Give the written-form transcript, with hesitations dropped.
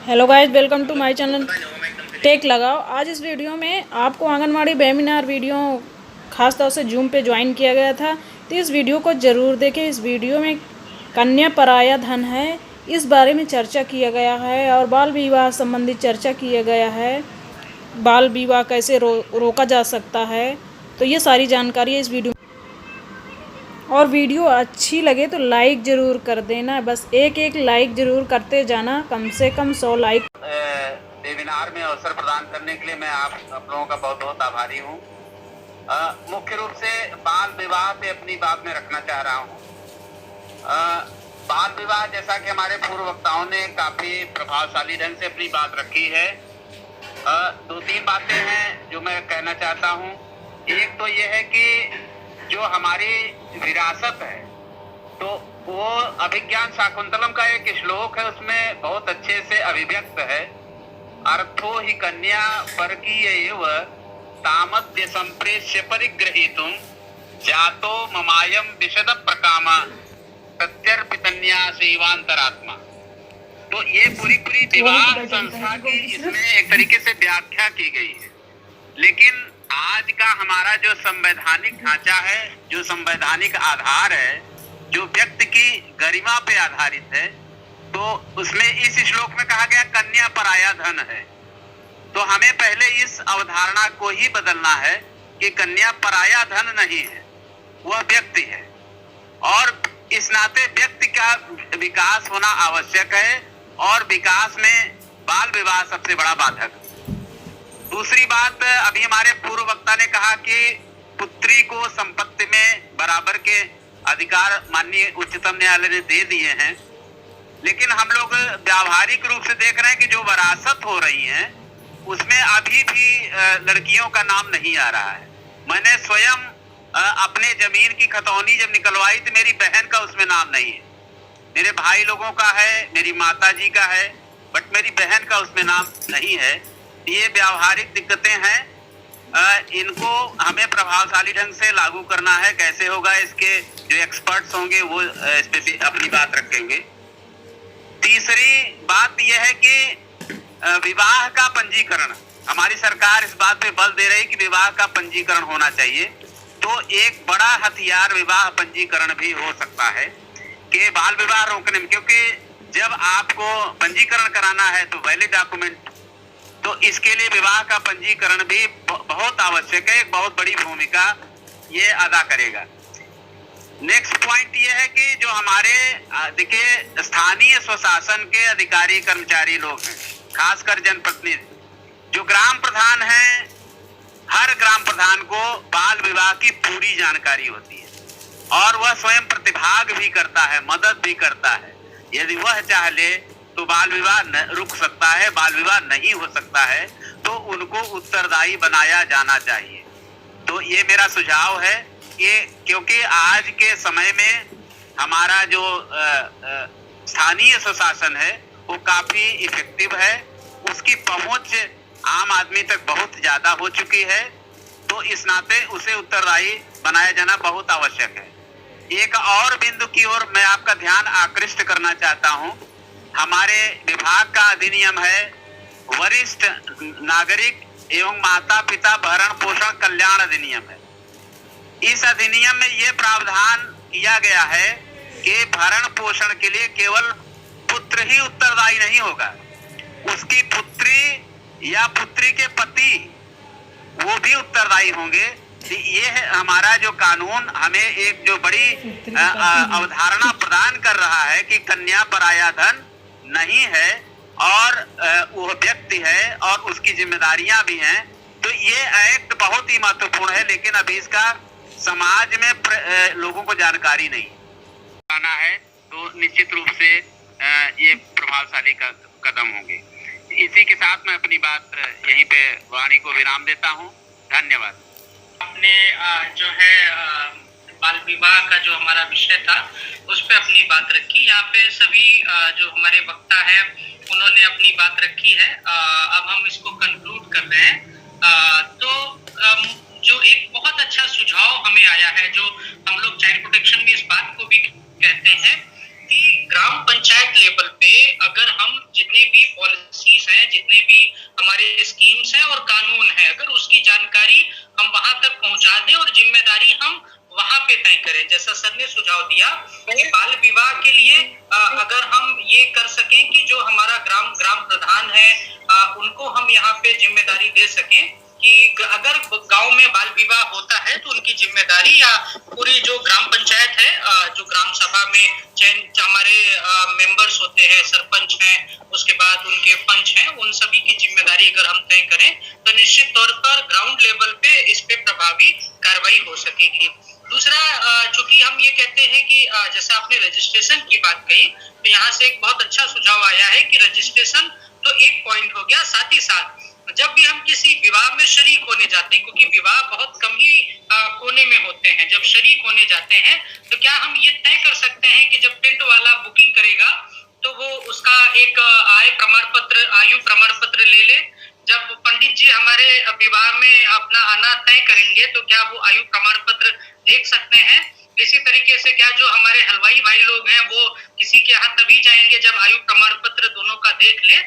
Hello guys, welcome to my channel tech लगाओ। आज इस वीडियो में आपको आंगनवाड़ी वेबिनार वीडियो खास तौर से जूम पे ज्वाइन किया गया था, तो इस वीडियो को ज़रूर देखें। इस वीडियो में कन्या पराया धन है, इस बारे में चर्चा किया गया है और बाल विवाह संबंधी चर्चा किया गया है। बाल विवाह कैसे रोका जा सकता है, तो ये सारी जानकारी है इस वीडियो। और वीडियो अच्छी लगे तो लाइक ज़रूर कर देना, बस एक एक लाइक ज़रूर करते जाना, कम से कम 100 लाइक। वेबिनार में अवसर प्रदान करने के लिए मैं आप लोगों का बहुत बहुत आभारी हूँ। मुख्य रूप से बाल विवाह पे अपनी बात में रखना चाह रहा हूँ। बाल विवाह, जैसा कि हमारे पूर्व वक्ताओं ने काफी प्रभावशाली ढंग से अपनी बात रखी है, दो तीन बातें हैं जो मैं कहना चाहता हूँ। एक तो ये है कि जो हमारी विरासत है, तो वो अभिज्ञान शाकुंतलम का एक श्लोक है, उसमें बहुत अच्छे से अभिव्यक्त है। अर्थो ही कन्या परकीय एव तामद्य संप्रेष्य परिग्रहीतुम जातो ममायम विशद प्रकामा प्रत्यर्पितन्या सेवांतरात्मा। तो ये पूरी विवाह संस्था की इसमें एक तरीके से व्याख्या की गई है। लेकिन आज का हमारा जो संवैधानिक ढांचा है, जो संवैधानिक आधार है, जो व्यक्ति की गरिमा पे आधारित है, तो उसमें इस श्लोक में कहा गया कन्या पराया धन है। तो हमें पहले इस अवधारणा को ही बदलना है कि कन्या पराया धन नहीं है, वह व्यक्ति है और इस नाते व्यक्ति का विकास होना आवश्यक है और विकास में बाल विवाह सबसे बड़ा बाधक। दूसरी बात, अभी हमारे पूर्व वक्ता ने कहा कि पुत्री को संपत्ति में बराबर के अधिकार माननीय उच्चतम न्यायालय ने दे दिए हैं, लेकिन हम लोग व्यावहारिक रूप से देख रहे हैं कि जो वरासत हो रही है उसमें अभी भी लड़कियों का नाम नहीं आ रहा है। मैंने स्वयं अपने जमीन की खतौनी जब निकलवाई तो मेरी बहन का उसमें नाम नहीं है, मेरे भाई लोगों का है, मेरी माता जी का है, बट मेरी बहन का उसमें नाम नहीं है। ये व्यावहारिक दिक्कतें हैं, इनको हमें प्रभावशाली ढंग से लागू करना है। कैसे होगा, इसके जो एक्सपर्ट्स होंगे वो अपनी बात रखेंगे। तीसरी बात यह है कि विवाह का पंजीकरण, हमारी सरकार इस बात पे बल दे रही है कि विवाह का पंजीकरण होना चाहिए। तो एक बड़ा हथियार विवाह पंजीकरण भी हो सकता है कि बाल विवाह रोकने में, क्योंकि जब आपको पंजीकरण कराना है तो वैलिड डॉक्यूमेंट, तो इसके लिए विवाह का पंजीकरण भी बहुत आवश्यक है, एक बहुत बड़ी भूमिका ये अदा करेगा। नेक्स्ट पॉइंट ये है कि जो हमारे देखिए स्थानीय स्वशासन के अधिकारी कर्मचारी लोग हैं, खासकर जनप्रतिनिधि, जो ग्राम प्रधान हैं, हर ग्राम प्रधान को बाल विवाह की पूरी जानकारी होती है और वह स्वयं प्रतिभाग भी करता है, मदद भी करता है। यदि वह चाह ले तो बाल विवाह रुक सकता है, बाल विवाह नहीं हो सकता है, तो उनको उत्तरदायी बनाया जाना चाहिए। तो ये मेरा सुझाव है कि क्योंकि आज के समय में हमारा जो स्थानीय स्वशासन है वो काफी इफेक्टिव है, उसकी पहुंच आम आदमी तक बहुत ज्यादा हो चुकी है, तो इस नाते उसे उत्तरदायी बनाया जाना बहुत आवश्यक है। एक और बिंदु की ओर मैं आपका ध्यान आकृष्ट करना चाहता हूं। हमारे विभाग का अधिनियम है वरिष्ठ नागरिक एवं माता पिता भरण पोषण कल्याण अधिनियम है। इस अधिनियम में यह प्रावधान किया गया है कि भरण पोषण के लिए केवल पुत्र ही उत्तरदायी नहीं होगा, उसकी पुत्री या पुत्री के पति वो भी उत्तरदायी होंगे। ये है हमारा जो कानून हमें एक जो बड़ी अवधारणा प्रदान कर रहा है कि कन्या पराया धन नहीं है और वो व्यक्ति है और उसकी जिम्मेदारियां भी हैं। तो ये एक्ट बहुत ही महत्वपूर्ण है, लेकिन अभी इसका समाज में लोगों को जानकारी नहीं आना है, तो निश्चित रूप से ये प्रभावशाली कदम होंगे। इसी के साथ मैं अपनी बात यहीं पे वाणी को विराम देता हूँ। धन्यवाद। आपने जो है बाल विवाह का जो हमारा विषय था उस पर अपनी बात रखी। यहाँ पे सभी जो हमारे वक्ता है उन्होंने अपनी बात रखी है। अब हम इसको कंक्लूड कर रहे हैं। तो जो एक बहुत अच्छा सुझाव हमें आया है, जो हम लोग चाइल्ड प्रोटेक्शन में इस बात को भी कहते हैं कि ग्राम पंचायत लेवल पे अगर हम जितने भी पॉलिसी जिम्मेदारी या पूरी जो ग्राम पंचायत है, जो ग्राम सभा में हमारे मेंबर्स होते हैं, सरपंच हैं, उसके बाद उनके पंच हैं, उन सभी की जिम्मेदारी अगर हम तय करें तो निश्चित तौर पर ग्राउंड लेवल पे इस पे प्रभावी कार्रवाई हो सकेगी। दूसरा, चूंकि हम ये कहते हैं कि जैसे आपने रजिस्ट्रेशन की बात कही, तो यहाँ से एक बहुत अच्छा सुझाव आया है कि रजिस्ट्रेशन तो एक पॉइंट हो गया, साथ ही साथ जब भी हम किसी विवाह में शरीक होने जाते हैं, क्योंकि विवाह बहुत कम ही कोने में होते हैं, जब शरीक होने जाते हैं तो क्या हम ये तय कर सकते हैं कि जब टेंट वाला बुकिंग करेगा तो वो उसका एक आयु प्रमाण पत्र ले ले। जब पंडित जी हमारे विवाह में अपना आना तय करेंगे तो क्या वो आयु प्रमाण पत्र देख सकते हैं। इसी तरीके से क्या जो हमारे हलवाई भाई लोग हैं वो किसी के यहाँ तभी जाएंगे जब आयु प्रमाण पत्र दोनों का देख लें।